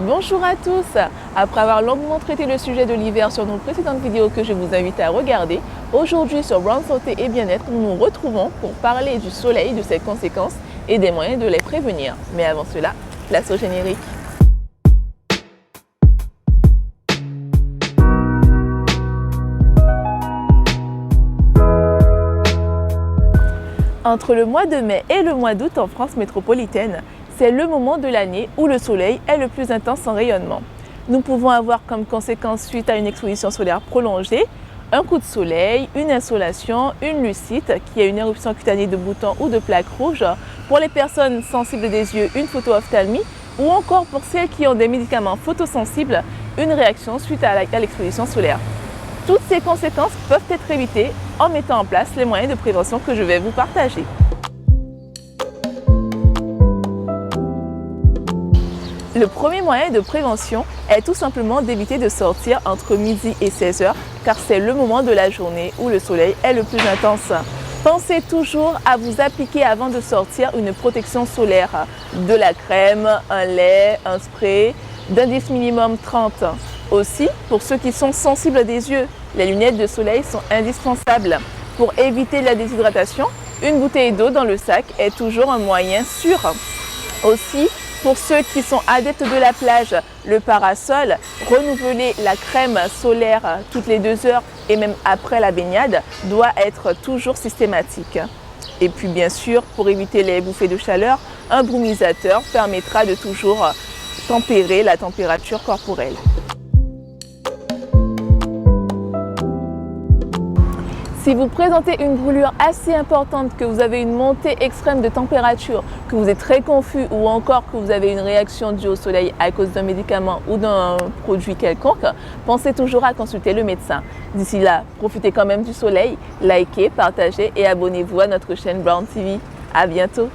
Bonjour à tous! Après avoir longuement traité le sujet de l'hiver sur nos précédentes vidéos que je vous invite à regarder, aujourd'hui sur Brown Santé et Bien-être, nous nous retrouvons pour parler du soleil, de ses conséquences et des moyens de les prévenir. Mais avant cela, place au générique. Entre le mois de mai et le mois d'août en France métropolitaine, c'est le moment de l'année où le soleil est le plus intense en rayonnement. Nous pouvons avoir comme conséquence, suite à une exposition solaire prolongée, un coup de soleil, une insolation, une lucite, qui est une éruption cutanée de boutons ou de plaques rouges, pour les personnes sensibles des yeux, une photoophtalmie, ou encore pour celles qui ont des médicaments photosensibles, une réaction suite à l'exposition solaire. Toutes ces conséquences peuvent être évitées en mettant en place les moyens de prévention que je vais vous partager. Le premier moyen de prévention est tout simplement d'éviter de sortir entre midi et 16 h car c'est le moment de la journée où le soleil est le plus intense. Pensez toujours à vous appliquer avant de sortir une protection solaire, de la crème, un lait, un spray, d'indice minimum 30. Aussi, pour ceux qui sont sensibles des yeux, les lunettes de soleil sont indispensables. Pour éviter la déshydratation, une bouteille d'eau dans le sac est toujours un moyen sûr. Aussi, pour ceux qui sont adeptes de la plage, le parasol, renouveler la crème solaire toutes les 2 heures et même après la baignade doit être toujours systématique. Et puis bien sûr, pour éviter les bouffées de chaleur, un brumisateur permettra de toujours tempérer la température corporelle. Si vous présentez une brûlure assez importante, que vous avez une montée extrême de température, que vous êtes très confus ou encore que vous avez une réaction due au soleil à cause d'un médicament ou d'un produit quelconque, pensez toujours à consulter le médecin. D'ici là, profitez quand même du soleil, likez, partagez et abonnez-vous à notre chaîne Brown TV. À bientôt!